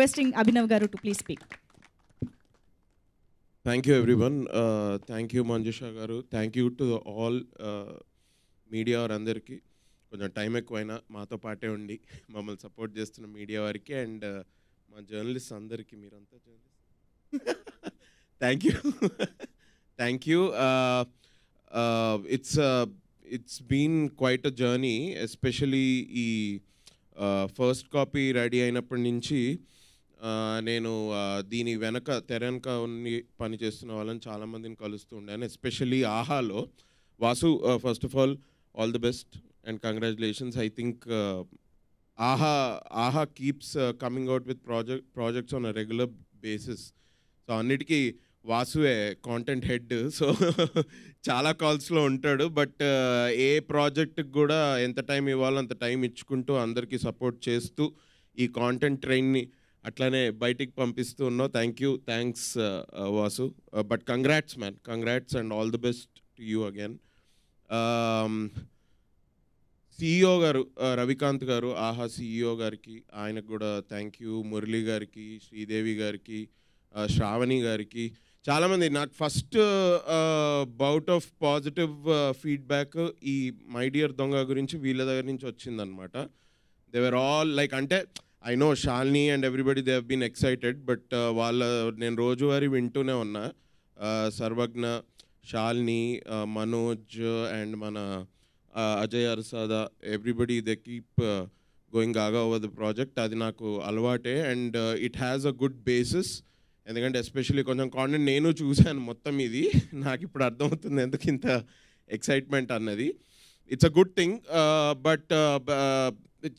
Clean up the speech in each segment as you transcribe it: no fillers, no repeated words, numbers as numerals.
requesting Abhinav Garu to please speak. Thank you, everyone. Thank you, Manjusha Garu. Thank you to all media or అందరికి కొంచెం time ఎక్కువైనా మాతో పాటే ఉండి మమ్మల్ని సపోర్ట్ చేస్తున్న మీడియా వారికి అండ్ మా జర్నలిస్ట్ అందరికీ మీరంతా journalist thank you thank you it's been quite a journey especially ఈ ఫస్ట్ కాపీ రెడీ అయినప్పటి నుంచి నేను దీని తెర వెనక పని చేస్తున్న వాళ్ళని చాలామందిని కలుస్తూ ఉండాను ఎస్పెషల్లీ ఆహాలో Vasu first of all the best and congratulations I think Aha keeps coming out with projects on a regular basis so అన్నిటికీ వాసువే కాంటెంట్ హెడ్ సో చాలా కాల్స్లో ఉంటాడు బట్ ఏ ప్రాజెక్ట్కి కూడా ఎంత టైం ఇవ్వాలో అంత టైం ఇచ్చుకుంటూ అందరికీ సపోర్ట్ చేస్తూ ఈ కాంటెంట్ ట్రైన్ని అట్లానే బయటికి పంపిస్తూ ఉన్నావు thanks Vasu but congrats man congrats and all the best to you again CEO గారు రవికాంత్ గారు ఆహా సిఇఓ గారికి ఆయనకు కూడా థ్యాంక్ యూ మురళి గారికి శ్రీదేవి గారికి శ్రావణి గారికి చాలామంది నాకు first bout of positive feedback ఈ మై డియర్ దొంగ గురించి వీళ్ళ దగ్గర నుంచి వచ్చిందనమాట దే వర్ ఆల్ లైక్ అంటే I know Shalini and everybody they have been excited but నేను రోజువారీ వింటూనే ఉన్నా సర్వజ్ఞ షాల్ని మనోజ్ అండ్ మన Ajay Arsada everybody they keep going gaga over the project అది నాకు అలవాటే and it has a good basis ఎందుకంటే ఎస్పెషల్లీ కొంచెం కాంటెంట్ నేను చూశాను మొత్తం ఇది నాకు ఇప్పుడు అర్థమవుతుంది ఎందుకు ఇంత ఎక్సైట్మెంట్ అన్నది it's a good thing but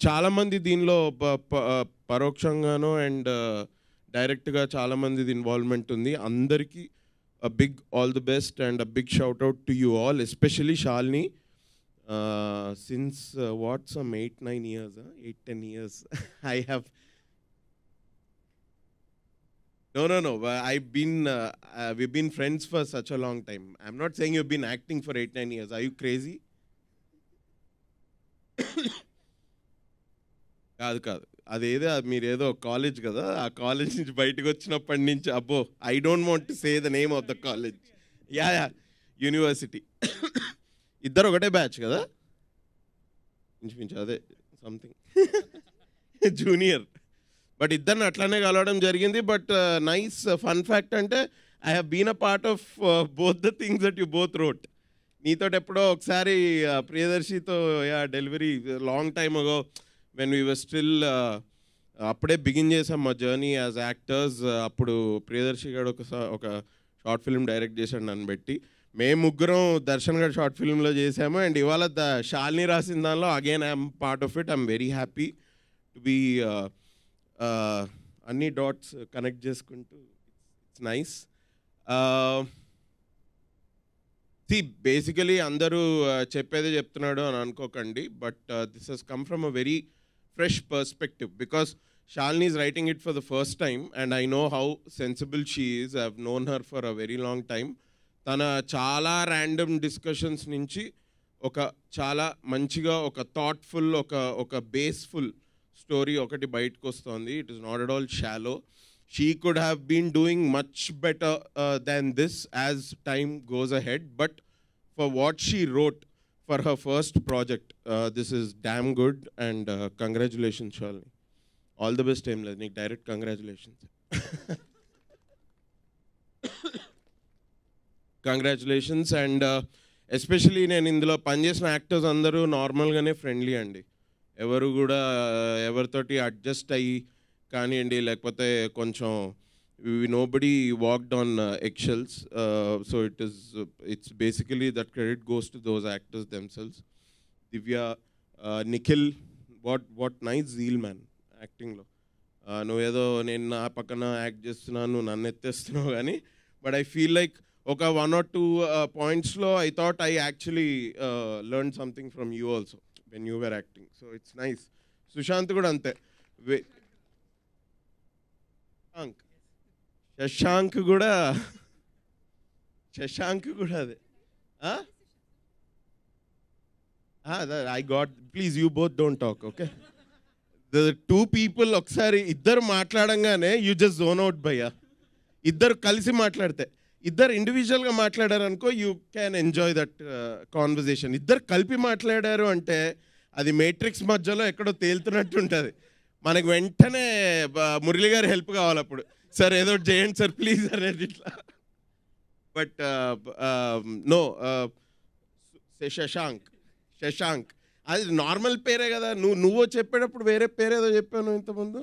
చాలామంది దీనిలో పరోక్షంగానో అండ్ డైరెక్ట్గా చాలామంది ఇన్వాల్వ్మెంట్ ఉంది అందరికీ big all the best and big shout out to you all especially Shalini since what some 8-9 years 8-10 years I have no we've been friends for such a long time. I'm not saying you've been acting for 8-9 years. Are you crazy? కాదు అదేదో మీరేదో college కదా ఆ college నుంచి బయటకు వచ్చినప్పటి నుంచి అబ్బో I don't want to say the name of the college yeah university ఇద్దరు ఒకటే బ్యాచ్ కదా ఇంచుమించు అదే సంథింగ్ జూనియర్ బట్ ఇద్దరిని అట్లానే కలవడం జరిగింది బట్ నైస్ ఫన్ ఫ్యాక్ట్ అంటే I have been a part of both the things that you both wrote నీతో ఎప్పుడో ఒకసారి ప్రియదర్శితో delivery long time ago when we were still అప్పుడే బిగిన్ చేసాం మా జర్నీ యాజ్ యాక్టర్స్ అప్పుడు ప్రియదర్శి గారు ఒక షార్ట్ ఫిల్మ్ డైరెక్ట్ చేశాడు నన్ను పెట్టి మేము ముగ్గురం దర్శన్ గారు షార్ట్ ఫిల్మ్లో చేసాము అండ్ ఇవాళ షాల్ని రాసిన దానిలో again I'm part of it I'm very happy to be అన్ని డాట్స్ కనెక్ట్ చేసుకుంటూ ఇట్స్ నైస్ బేసికలీ అందరూ చెప్పేదే చెప్తున్నాడు అని అనుకోకండి but this he's come from a very fresh perspective because Shalini is writing it for the first time and I know how sensible she is I have known her for a very long time తన చాలా random discussions నుంచి ఒక చాలా మంచిగా ఒక thoughtful ఒక బేస్ఫుల్ story ఒకటి బయటకు వస్తుంది it is not at all shallow she could have been doing much better than this as time goes ahead but for what she wrote for her first project this is damn good and congratulations Shalini all the best ఏం లేదు నీకు direct congratulations congratulations and especially నేను ఇందులో పనిచేసిన actors అందరూ నార్మల్గానే friendly అండి ఎవరు కూడా ఎవరితోటి అడ్జస్ట్ అయ్యి కానివ్వండి లేకపోతే కొంచెం nobody walked on excels so it's basically that credit goes to those actors themselves Divya Nikhil what nice zeal man యాక్టింగ్లో నువ్వేదో నేను నా పక్కన యాక్ట్ చేస్తున్నాను నువ్వు నన్ను ఎత్తేస్తున్నావు కానీ బట్ ఐ ఫీల్ లైక్ ఒక 1 or 2 పాయింట్స్లో I thought I actually learn something from you also when you were acting so it's nice Sushant కూడా అంతే శశాంక్ కూడా అదే I got, please you both don't talk, okay? The two people ఒకసారి ఇద్దరు మాట్లాడంగానే you just zone out భయ్యా. ఇద్దరు కలిసి మాట్లాడితే, ఇద్దరు ఇండివిజువల్గా మాట్లాడారు అనుకో, you can enjoy that conversation. ఇద్దరు కలిపి మాట్లాడారు అంటే అది మేట్రిక్స్ మధ్యలో ఎక్కడో తేలుతున్నట్టు ఉంటుంది. మనకు వెంటనే మురళి గారి హెల్ప్ కావాలి అప్పుడు. సార్ ఏదో ఒకటి చేయండి సార్ ప్లీజ్ అనేది ఇట్లా. బట్ నో, శశాంక్ అది నార్మల్ పేరే కదా. నువ్వు చెప్పేటప్పుడు వేరే పేరేదో చెప్పాను ఇంతకుముందు.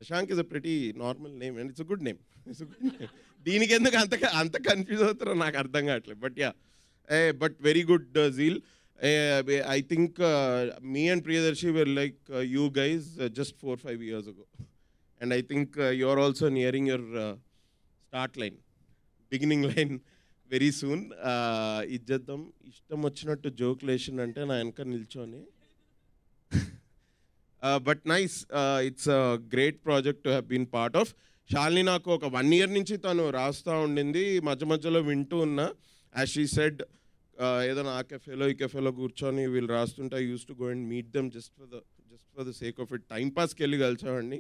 Shashank is a pretty normal name and it's a good name. దీనికి ఎందుకు అంత కన్ఫ్యూజ్ అవుతారో నాకు అర్థం కావట్లేదు. But yeah, but very good zeal. I think me and Priyadarshi were like you guys just 4-5 years ago. And I think you're also nearing your start line, beginning line very soon. ఇజ్జద్దం ఇష్టం వచ్చినట్టు జోక్లేషన్ అంటే నా వెనక నిల్చొని. But nice, it's a great project to have been part of. Shalini నాకు ఒక 1 year నుంచి తను రాస్తూ ఉండింది, మధ్య మధ్యలో వింటూ ఉన్నా. యాజ్ షీ సెడ్, ఏదైనా ఆ కెఫేలో ఈ కెఫేలో కూర్చొని వీళ్ళు రాస్తుంటే I use to go and meet them just for the sake of it. Time పాస్కి వెళ్ళి కలిసామండి.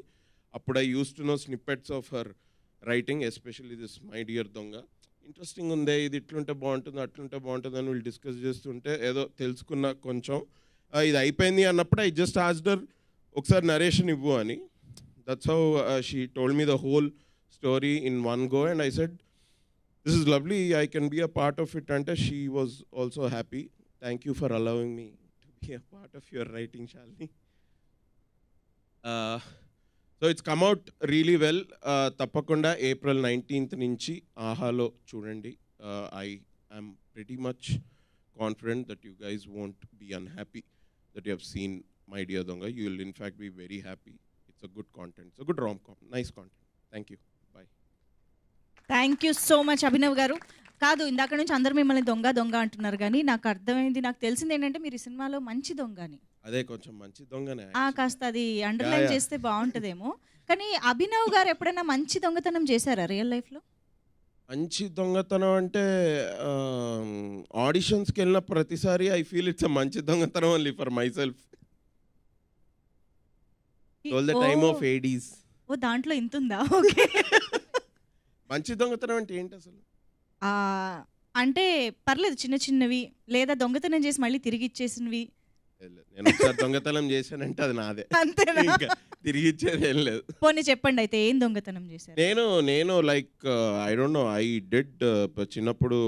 అప్పుడు I use to know snippets of her writing, especially this my dear Donga. Interesting ఉంది, ఇది ఇట్లుంటే బాగుంటుంది అట్లుంటే బాగుంటుంది అని వీళ్ళు డిస్కస్ చేస్తుంటే ఏదో తెలుసుకున్న కొంచెం. ఇది అయిపోయింది అన్నప్పుడు ఐ జస్ట్ ఆస్క్డ్ ఒకసారి నరేషన్ ఇవ్వు అని. That's how she told me the whole story in one go and I said this is lovely, I can be a part of it. And she was also happy. Thank you for allowing me to be a part of your writing, Shalini. So it's come out really well. Tappakunda April 19th nunchi Ahalo chudandi. I am pretty much confident that you guys won't be unhappy that you have seen My Dear Donga. You will in fact be very happy. It's a good content. It's a good rom-com. Nice content. Thank you. Thank you so much Abhinav గారు. కాదు, ఇందాక నుంచి అందరూ మిమ్మల్ని దొంగ దొంగ అంటున్నారు, కానీ నాకు అర్థమైంది, నాకు తెలిసింది ఏంటంటే మీరు ఈ సినిమాలో మంచి దొంగ అని. అదే కొంచెం మంచి దొంగనే. కాస్త అది అండర్లైన్ చేస్తే బాగుంటుందేమో. కానీ అభినవ్ గారు ఎప్పుడైనా మంచి దొంగతనం చేశారా రియల్ లైఫ్లో? మంచి దొంగతనం అంటే ఆడిషన్స్కి వెళ్ళిన ప్రతిసారి ఐ ఫీల్ ఇట్స్ మంచి దొంగతనం only for my self. All the time of 80s. ఓ దాంట్లో ఇంత ఉందా? ఓకే. మంచి దొంగతనం అంటే ఏంటి అసలు? అంటే పర్లేదు, చిన్న చిన్నవి లేదా దొంగతనం చేసి మళ్ళీ తిరిగి ఇచ్చేసినవి. నేను ఒకసారి దొంగతనం చేశానంటే అది నాదే, అంతేనా? తిరిగి ఇచ్చేది ఏం లేదు. పోనీ చెప్పండి అయితే ఏం దొంగతనం చేశారు? నేను like I don't no, I did చిన్నప్పుడు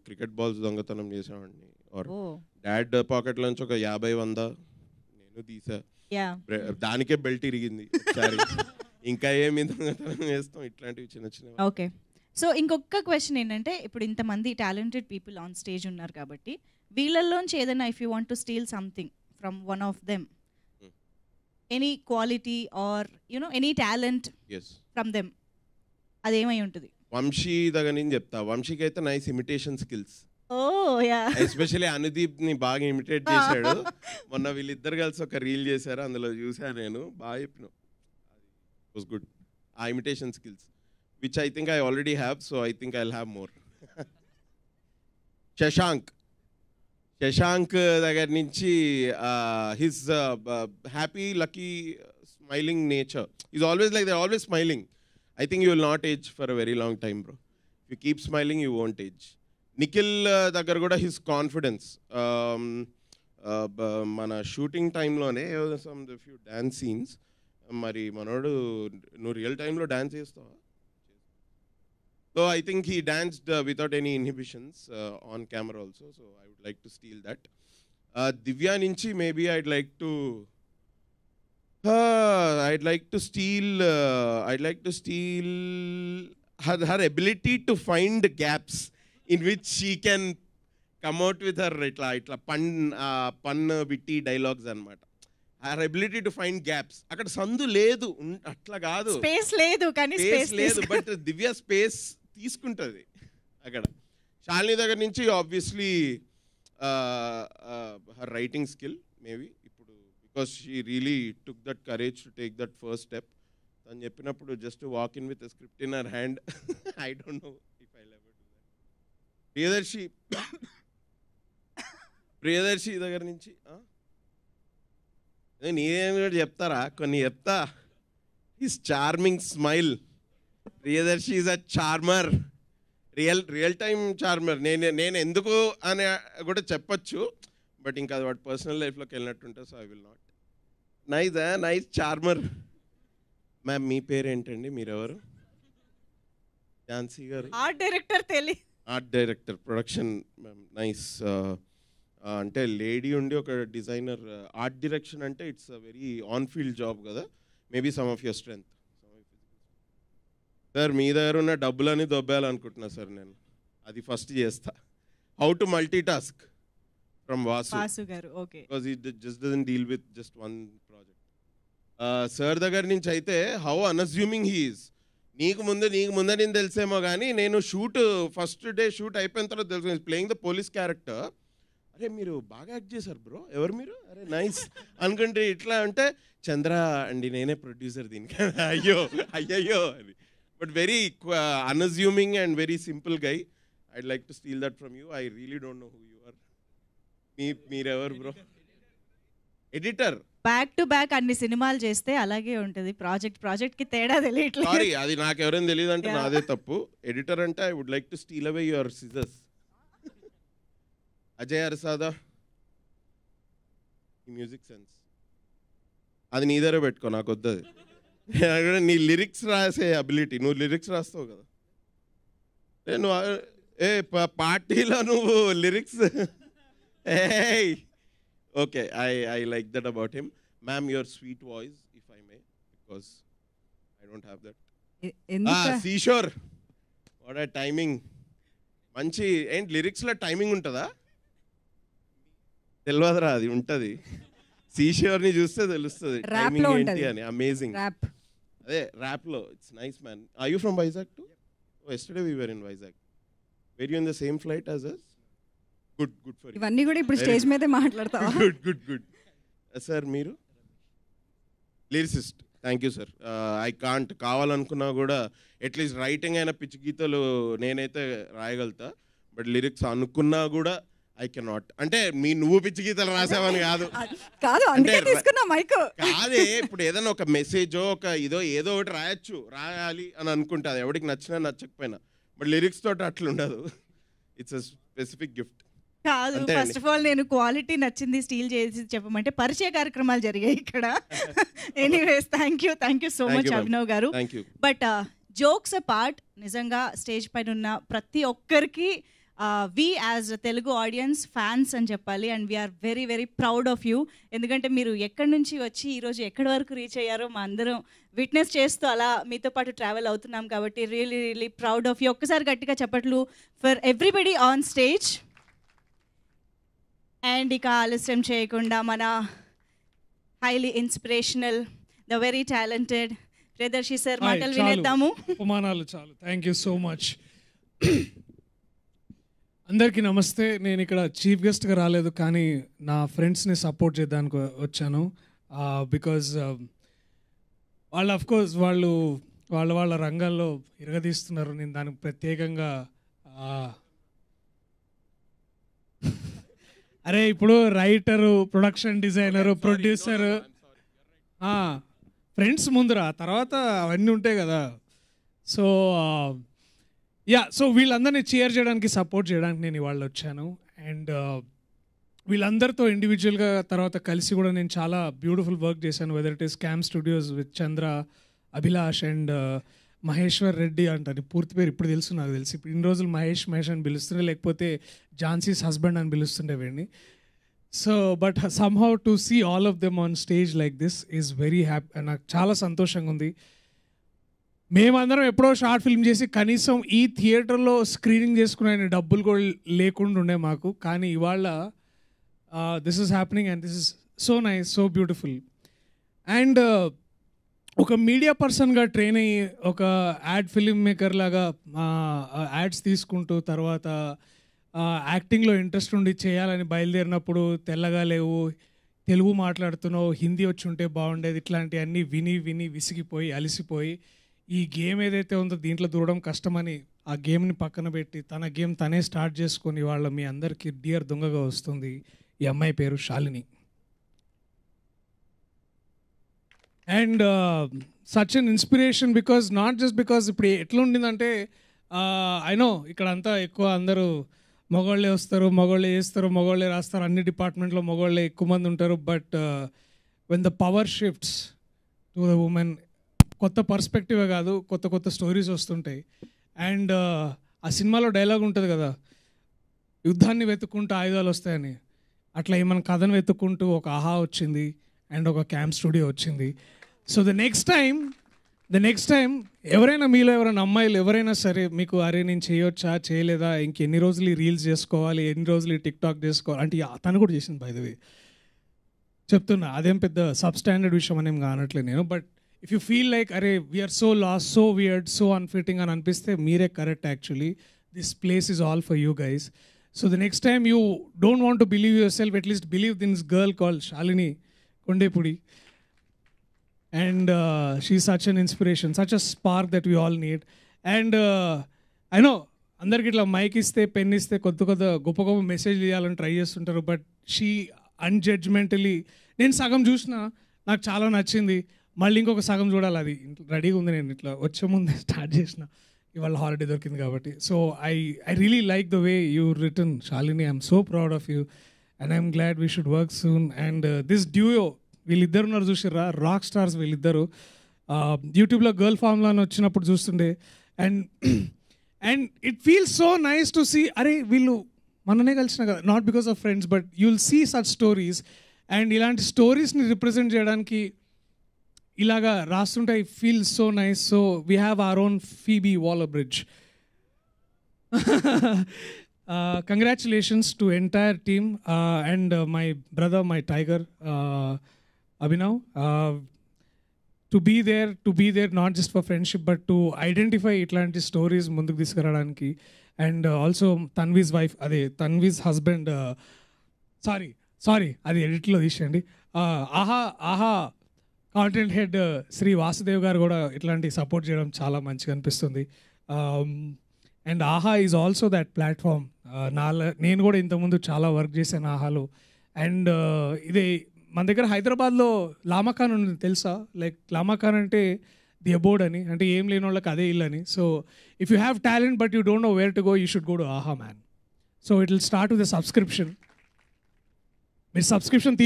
క్రికెట్ బాల్స్ దొంగతనం చేసామండి. ఆర్ డాడ్ పాకెట్ నుంచి ఒక 50-100 నేను తీసా, దానికే బెల్ట్ ఇరిగింది ఒకసారి. ఇంకా ఏమి దొంగతనం చేస్తాం, ఇట్లాంటివి చిన్న చిన్న. ఓకే, సో ఇంకొక క్వశ్చన్ ఏంటంటే, ఇప్పుడు ఇంతమంది టాలెంటెడ్ పీపుల్ ఆన్ స్టేజ్ ఉన్నారు కాబట్టి వీళ్ళల్లోంచి ఏదైనా if you want to steal something from one of them, any quality or you know any talent from them, అదేమై ఉంటుంది? వంశీ దగ్గర నుంచి చెప్తా. వంశీకి అయితే nice imitation skills. Especially Anudeep ని బాగా ఇమిటేట్ చేశాడు. మొన్న వీళ్ళిద్దరు కలిసి ఒక రీల్ చేశారు, అందులో చూసాను నేను. బాగా చెప్పిన, was good. Imitation skills, which I think I already have, so I think I'll have more. Shashank దగ్గర నుంచి his happy, lucky, smiling nature. He's always like that, always smiling. I think you will not age for a very long time, bro. If you keep smiling, you won't age. Nikhil దగ్గర కూడా his confidence. మన shooting టైంలోనే some few dance scenes. మరి మనోడు నువ్వు real టైంలో dance చేస్తావా? So I think he danced without any inhibitions on camera also. So I would like to steal that. Divya నుంచి maybe I'd like to steal her ability to find gaps in which she can come out with her ఇట్లా pun witty dialogues అనమాట. her ability to find gaps. అక్కడ సందు లేదు, అట్లా కాదు, space లేదు, కానీ స్పేస్ లేదు, బట్ దివ్య స్పేస్ తీసుకుంటుంది అక్కడ. శాలిని దగ్గర నుంచి obviously her writing skill maybe ఇప్పుడు, because she really took that courage to take that first step. తను చెప్పినప్పుడు just walk in with script in her hand. I don't know if I ever do that. Priyadarshi దగ్గర నుంచి నేనేం కూడా చెప్తారా, కొన్ని చెప్తా. His charming smile, Priyadarshi is a charmer, real time charmer. నేను ఎందుకు అని కూడా చెప్పచ్చు, బట్ ఇంకా అది వాటి పర్సనల్ లైఫ్లోకి వెళ్ళినట్టుంటే, so I will not. Nice charmer. Ma'am మీ పేరు ఏంటండి, మీరెవరు? Jhansi garu art director art director production. Ma'am nice. అంటే లేడీ ఉండి ఒక డిజైనర్ ఆర్ట్ డైరెక్షన్ అంటే it's a very on field job కదా. Maybe some of your strength. Sir మీ దగ్గర ఉన్న డబ్బులని దొబ్బేయాలనుకుంటున్నా సార్ నేను. అది ఫస్ట్ చేస్తా. How to multi task from Vasu garu. Okay, because it just doesn't deal with just one project. Sir దగ్గర నుంచి అయితే హౌ అన్అస్యూమింగ్ హీ ఈజ్. నీకు ముందే నేను తెలిసేమో కానీ నేను ఫస్ట్ డే షూట్ అయిపోయిన తర్వాత తెలుసు ప్లేయింగ్ ద పోలీస్ క్యారెక్టర్. అరే మీరు బాగా యాక్ట్ చేశారు బ్రో, ఎవరు మీరు? అరే నైస్ అనుకుంటే ఇట్లా అంటే చంద్ర అండి నేనే ప్రొడ్యూసర్ దీనికి. అయ్యయ్యో అని. But very unassuming and very simple guy. I'd like to steal that from you. I really don't know who you are. మీరెవరు bro? Editor. Back to back అన్ని సినిమాలు చేస్తే అలాగే ఉంటుంది. ప్రాజెక్ట్ కి తేడా తెలియట్లేదు. సారీ, అది నాకు ఎవరైనా తెలియదు అంటే నాదే తప్పు. ఎడిటర్ అంటే I would like to steal away your scissors. Ajay Arasada, ఈ మ్యూజిక్ సెన్స్ అది నీ దగ్గర పెట్టుకో, నాకు వద్దది. నీ లిరిక్స్ రాసే అబిలిటీ, నువ్వు లిరిక్స్ రాస్తావు కదా. నువ్వు పార్టీలో నువ్వు lyrics. Okay, I like that about him. Ma'am your sweet voice if I may, because I don't have that. Seashore, what ఆ టైమింగ్. మంచి ఏంటి లిరిక్స్లో టైమింగ్ ఉంటుందా? తెలియదురా, అది ఉంటుంది. సీషోర్ని చూస్తే తెలుస్తుంది టైమింగ్ ఏంటి అని. అమేజింగ్. అదే ర్యాప్లో it's nice man. Are you from Vizag too? Yesterday we were in Vizag. Were you in the same flight as us? Good for you. ఇవన్నీ కూడా ఇప్పుడు స్టేజ్ మీదే మాట్లాడతావా? గుడ్. సార్ మీరు lyricist. Thank you sir. I can't, కావాలనుకున్నా కూడా at least writing అయిన పిచ్చి గీతలు నేనైతే రాయగలుగుతా, బట్ లిరిక్స్ అనుకున్నా కూడా ఐ కెనాట్. అంటే నువ్వు పిచ్చి గీతలు రాసావని కాదు, కాదే. ఇప్పుడు ఏదైనా ఒక మెసేజో ఒక ఏదో ఒకటి రాయాలి అని అనుకుంటే అది ఎవరికి నచ్చినా నచ్చకపోయినా, బట్ లిరిక్స్ తోటి అట్లా ఉండదు. ఇట్స్ అ స్పెసిఫిక్ గిఫ్ట్ కాదు. ఫస్ట్ ఆఫ్ ఆల్ నేను క్వాలిటీ నచ్చింది స్టీల్ చేసి చెప్పమంటే పరిచయ కార్యక్రమాలు జరిగాయి ఇక్కడ. Anyways thank you so much Abhinav garu. But jokes apart, నిజంగా స్టేజ్ పైన ఉన్న ప్రతి ఒక్కరికి we as Telugu audience fans అని చెప్పాలి. And we are very very proud of you. ఎందుకంటే మీరు ఎక్కడి నుంచి వచ్చి ఈరోజు ఎక్కడి వరకు రీచ్ అయ్యారో మా అందరం విట్నెస్ చేస్తూ అలా మీతో పాటు ట్రావెల్ అవుతున్నాం కాబట్టి రియలీ ప్రౌడ్ ఆఫ్ యూ. ఒక్కసారి గట్టిగా చెప్పట్లు for everybody on stage. And ఇక ఆలస్యం చేయకుండా మన highly inspirational, the very talented Priyadarshi sir మాటలు వినేద్దాము. ఉపమానాలు చాలు. Thank you so much. అందరికీ నమస్తే. నేను ఇక్కడ చీఫ్ గెస్ట్గా రాలేదు, కానీ నా ఫ్రెండ్స్ని సపోర్ట్ చేయడానికి వచ్చాను. బికాజ్ వాళ్ళు అఫ్కోర్స్ వాళ్ళ రంగాల్లో ఇరగదీస్తున్నారు. నేను దానికి ప్రత్యేకంగా అరే ఇప్పుడు writer, production designer, producer, friends ముందురా, తర్వాత అవన్నీ ఉంటాయి కదా. సో వీళ్ళందరినీ చీర్ చేయడానికి, సపోర్ట్ చేయడానికి నేను ఇవాళ వచ్చాను. అండ్ వీళ్ళందరితో ఇండివిజువల్గా తర్వాత కలిసి కూడా నేను చాలా బ్యూటిఫుల్ వర్క్ చేశాను. Whether it is cam studios with Chandra, Abhilash and Maheshwar Reddy అంటాను. పూర్తి పేరు ఇప్పుడు తెలుసు, నాకు తెలిసి ఇప్పుడు ఇన్ని రోజులు మహేష్ అని పిలుస్తుండే, లేకపోతే ఝాన్సీస్ హస్బెండ్ అని పిలుస్తుండే వీడిని. So but somehow to see all of them on stage like this is very happy. నాకు చాలా సంతోషంగా ఉంది. మేమందరం ఎప్పుడో షార్ట్ ఫిల్మ్ చేసి కనీసం ఈ థియేటర్లో స్క్రీనింగ్ చేసుకునే డబ్బులు కూడా లేకుండా ఉండే మాకు, కానీ ఇవాళ this is happening and this is so nice, so beautiful. And ఒక మీడియా పర్సన్గా ట్రైన్ అయ్యి ఒక యాడ్ ఫిల్మ్ మేకర్ లాగా యాడ్స్ తీసుకుంటూ తర్వాత యాక్టింగ్లో ఇంట్రెస్ట్ ఉండి చేయాలని బయలుదేరినప్పుడు తెల్లగా లేవు, తెలుగు మాట్లాడుతున్నావు, హిందీ వచ్చి ఉంటే బాగుండేది, ఇట్లాంటివన్నీ విని విని విసిగిపోయి అలసిపోయి ఈ గేమ్ ఏదైతే ఉందో దీంట్లో దూరడం కష్టమని ఆ గేమ్ని పక్కన పెట్టి తన గేమ్ తనే స్టార్ట్ చేసుకొని వాళ్ళ మీ అందరికీ డియర్ దొంగగా వస్తుంది. ఈ అమ్మాయి పేరు Shalini. And such an inspiration because not just because ఇప్పుడు ఎట్లా ఉండిందంటే ఐ నో ఇక్కడ అంతా ఎక్కువ అందరూ మగవాళ్ళే వస్తారు, మగవాళ్ళే చేస్తారు, మగవాళ్ళే రాస్తారు, అన్ని డిపార్ట్మెంట్లో మగవాళ్ళే ఎక్కువ మంది ఉంటారు. But when the power shifts to the women, కొత్త పర్స్పెక్టివే కాదు, కొత్త కొత్త స్టోరీస్ వస్తుంటాయి. అండ్ ఆ సినిమాలో డైలాగ్ ఉంటుంది కదా, యుద్ధాన్ని వెతుక్కుంటూ ఆయుధాలు వస్తాయని. అట్లా ఏమైనా కథను వెతుక్కుంటూ ఒక ఆహా వచ్చింది అండ్ ఒక క్యాంప్ స్టూడియో వచ్చింది. సో ద నెక్స్ట్ టైం ఎవరైనా మీలో ఎవరైనా అమ్మాయిలు ఎవరైనా సరే మీకు అరే నేను చేయొచ్చా చేయలేదా, ఇంకెన్ని రోజులు ఈ రీల్స్ చేసుకోవాలి, ఎన్ని రోజులు ఈ టిక్టాక్ చేసుకోవాలి అంటే తను కూడా చేసింది బై ద వే, చెప్తున్నా అదేం పెద్ద సబ్ స్టాండర్డ్ విషయం అనేం కానట్లేదు నేను. But if you feel like అరే we're so lost, so weird, so unfitting అని అనిపిస్తే మీరే correct. Actually this place is all for you guys. So the next time you don't want to believe yourself, at least believe this girl called Shalini Kondepudi. And she's such an inspiration, such a spark that we all need. And I know అందరికి ఇట్లా mic ఇస్తే pen ఇస్తే కొత్త గొప్ప గొప్ప message ఇవ్వాలని try చేస్తుంటారు. But she అన్జడ్జ్మెంటలీ, నేను సగం చూసిన నాకు చాలా నచ్చింది, మళ్ళీ ఇంకొక సగం చూడాలి, అది రెడీగా ఉంది. నేను ఇట్లా వచ్చే ముందే స్టార్ట్ చేసిన, ఇవాళ హాలిడే దొరికింది కాబట్టి. So I really like the way you return Shalini. I'm so proud of you and I'm glad we should work soon. And this duo వీళ్ళిద్దరు ఉన్నారు చూసిర్రా, రాక్ స్టార్స్ వీళ్ళిద్దరు. యూట్యూబ్లో గర్ల్ ఫామ్లో అని వచ్చినప్పుడు చూస్తుండే. And it feels so nice to see, అరే వీళ్ళు మననే కలిసిన కదా, not because of friends but you'll see such stories. And ఇలాంటి స్టోరీస్ని రిప్రజెంట్ చేయడానికి ఇలాగా రాస్తుంటే I feel so nice. So we have our own Phoebe Waller Bridge. Congratulations to entire team and my brother, my tiger, Abhinav, to be there not just for friendship but to identify itlanti stories munduku తీసుకురావడానికి. And also Tanvi's wife, అదే Tanvi's husband, sorry అది ఎడిట్లో తీసేయండి. ఆహా content head Shri Vasudev గారు కూడా ఇట్లాంటి support చేయడం చాలా మంచిగా అనిపిస్తుంది. అండ్ ఆహా ఈజ్ ఆల్సో దట్ ప్లాట్ఫామ్. నేను కూడా ఇంతకుముందు చాలా వర్క్ చేశాను ఆహాలో. అండ్ ఇదే మన దగ్గర హైదరాబాద్లో లామాఖాన్ ఉంది తెలుసా, లైక్ లామాఖాన్ అంటే ది అబోర్డ్ అని, అంటే ఏం లేని వాళ్ళకి అదే ఇల్లు అని. So if you have talent but you don't know where to go, you should go to Aha man. So it will start with the subscription. మీరు సబ్స్క్రిప్షన్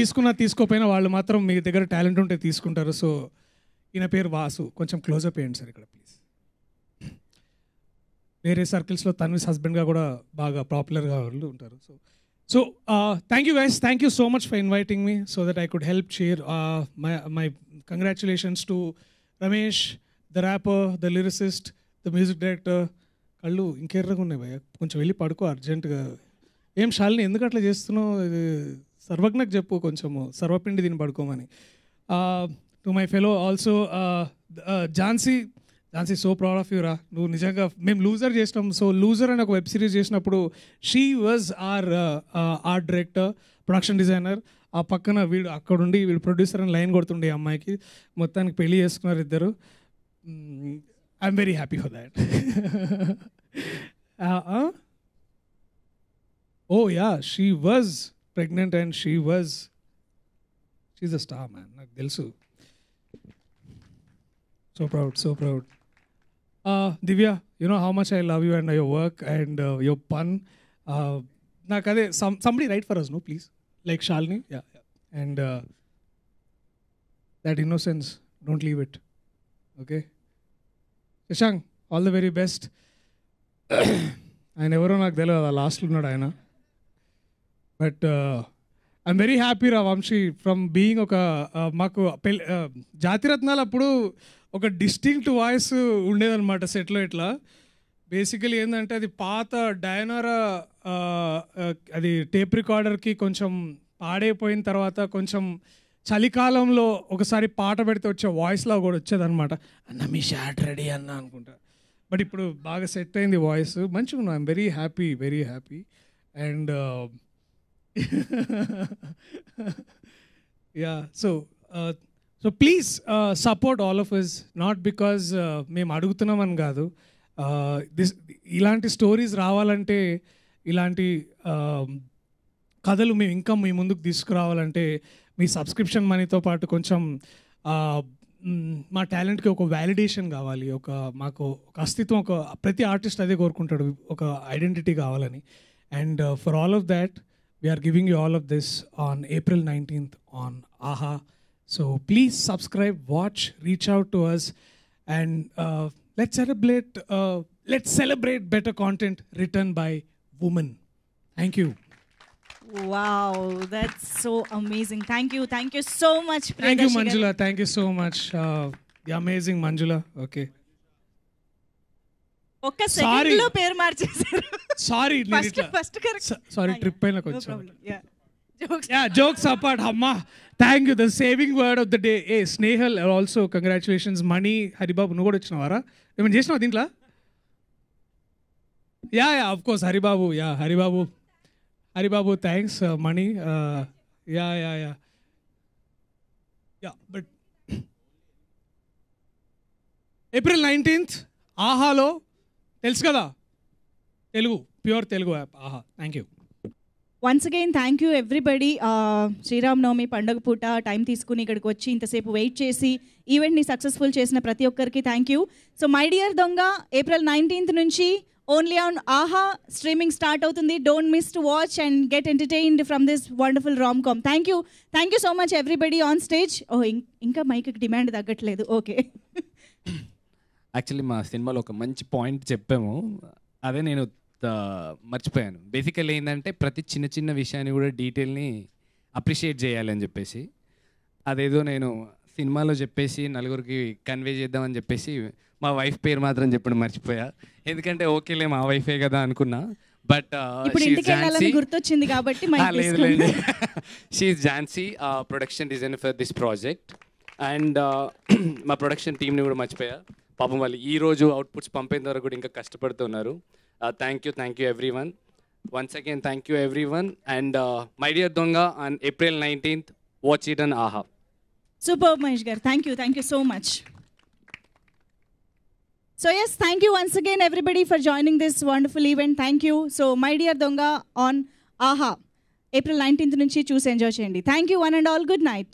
తీసుకోపోయినా వాళ్ళు మాత్రం మీ దగ్గర టాలెంట్ ఉంటే తీసుకుంటారు. సో ఈయన పేరు వాసు, కొంచెం క్లోజప్ వేయండి సార్ ఇక్కడ ప్లీజ్. వేరే సర్కిల్స్లో తన్విస్ హస్బెండ్గా కూడా బాగా పాపులర్గా వాళ్ళు ఉంటారు. So thank you guys, thank you so much for inviting me so that I could help share my congratulations to Ramesh, the wrapper, the lyricist, the music director. కళ్ళు ఇంకెర్రగా ఉన్నాయి భయ్య, కొంచెం వెళ్ళి పడుకో అర్జెంటుగా. ఏం శాలిని ఎందుకు అట్లా చేస్తున్నావు, సర్వజ్ఞకు చెప్పు కొంచెము సర్వపిండి దీన్ని పడుకోమని. To my fellow also Jhansi, so proud of you రా. నువ్వు నిజంగా మేము లూజర్ చేసినాం. సో లూజర్ అని ఒక వెబ్ సిరీస్ చేసినప్పుడు she was art director, production designer. ఆ పక్కన వీడు అక్కడుండి వీడు ప్రొడ్యూసర్ అని లైన్ కొడుతుండే అమ్మాయికి. మొత్తానికి పెళ్లి చేసుకున్నారు ఇద్దరు. I'm very happy for that. Oh yeah, she was pregnant and she's a star man, నాకు తెలుసు. So proud. Divya, you know how much I love you and your work and your pun. Nak ade somebody write for us, no please, like Shalini. Yeah. And that innocence, don't leave it, okay? Shashank, all the very best. ఆయన ఎవరో నాకు తెలియదు, లాస్ట్లో ఉన్నాడు ఆయన. But I'm very happy రా Vamsi from being ఒక మాకు జాతిరత్నాలు అప్పుడు ఒక డిస్టింక్ట్ వాయిస్ ఉండేదన్నమాట సెట్లో. ఇట్లా బేసికలీ ఏంటంటే అది పాత డయనరా అది టేప్ రికార్డర్కి కొంచెం పాడైపోయిన తర్వాత కొంచెం చలికాలంలో ఒకసారి పాట పెడితే వచ్చే వాయిస్లో కూడా వచ్చేదన్నమాట. అన్న మీ షాట్ రెడీ అన్న అనుకుంటా. బట్ ఇప్పుడు బాగా సెట్ అయింది వాయిస్, మంచిగా ఉన్నా. I'm very happy. And yeah, so please support all of us, not because మేము అడుగుతున్నామని కాదు. ఇలాంటి స్టోరీస్ రావాలంటే, ఇలాంటి కథలు మేము ఇంకా మీ ముందుకు తీసుకురావాలంటే మీ సబ్స్క్రిప్షన్ మనీతో పాటు కొంచెం మా టాలెంట్కి ఒక వ్యాలిడేషన్ కావాలి, మాకు ఒక అస్తిత్వం, ప్రతి ఆర్టిస్ట్ అదే కోరుకుంటాడు, ఒక ఐడెంటిటీ కావాలని. And for all of that we are giving you all of this on April 19th on AHA. So please subscribe, watch, reach out to us, and let's celebrate better content written by women. Thank you. Wow, that's so amazing. Thank you so much. Thank you, Manjula. Thank you so much. The amazing Manjula. Okay. ఒక్క second లో పేరు మార్చేశారు. Sorry, first correct. Sorry, trip అయినా కొంచెం. No problem. Yeah. Jokes apart, Amma. Thank you. The saving word of the day. Hey, Snehal also congratulations. Mani, Haribabu, నువ్వు కూడా వచ్చినవారా? ఏమైనా చేసినావా దీంట్లో? Yeah, of course, Haribabu. Yeah, Haribabu, thanks. Mani. Yeah. But April 19th, ఆహాలో తెలుసు కదా, pure Telugu app Aha. Thank you. Once again thank you everybody. Sriramanavami పండుగ పూట టైం తీసుకుని ఇక్కడికి వచ్చి ఇంతసేపు వెయిట్ చేసి ఈవెంట్ని సక్సెస్ఫుల్ చేసిన ప్రతి ఒక్కరికి thank you. So my dear Donga April 19th నుంచి only on Aha streaming start అవుతుంది. Don't miss to watch and get entertained from this wonderful rom com. Thank you so much everybody on stage. ఇంకా మైక్కి demand తగ్గట్లేదు. Okay. Actually మా సినిమాలో ఒక మంచి point చెప్పాము, అదే నేను మర్చిపోయాను. బేసికల్లీ ఏంటంటే ప్రతి చిన్న విషయాన్ని కూడా డీటెయిల్ని అప్రిషియేట్ చేయాలని చెప్పేసి, అదేదో నేను సినిమాలో చెప్పేసి నలుగురికి కన్వే చేద్దామని చెప్పేసి మా వైఫ్ పేరు మాత్రం చెప్పడం మర్చిపోయా. ఎందుకంటే ఓకేలే మా వైఫే కదా అనుకున్నా. బట్ గుర్తొచ్చింది కాబట్టి లేదులేండి. She's Jhansi, production designer for this project. And మా ప్రొడక్షన్ టీమ్ని కూడా మర్చిపోయా. పాపం వాళ్ళు ఈరోజు అవుట్పుట్స్ పంపేంత వరకు కూడా ఇంకా కష్టపడుతున్నారు. Thank you everyone. Once again thank you everyone. And my dear Donga on April 19th, watch it on Aha. Super Mahesh garu, thank you so much. So yes, thank you once again everybody for joining this wonderful event. Thank you. So my dear Donga on AHA April 19th నుంచి చూసి enjoy చేయండి. Thank you one and all. Good night.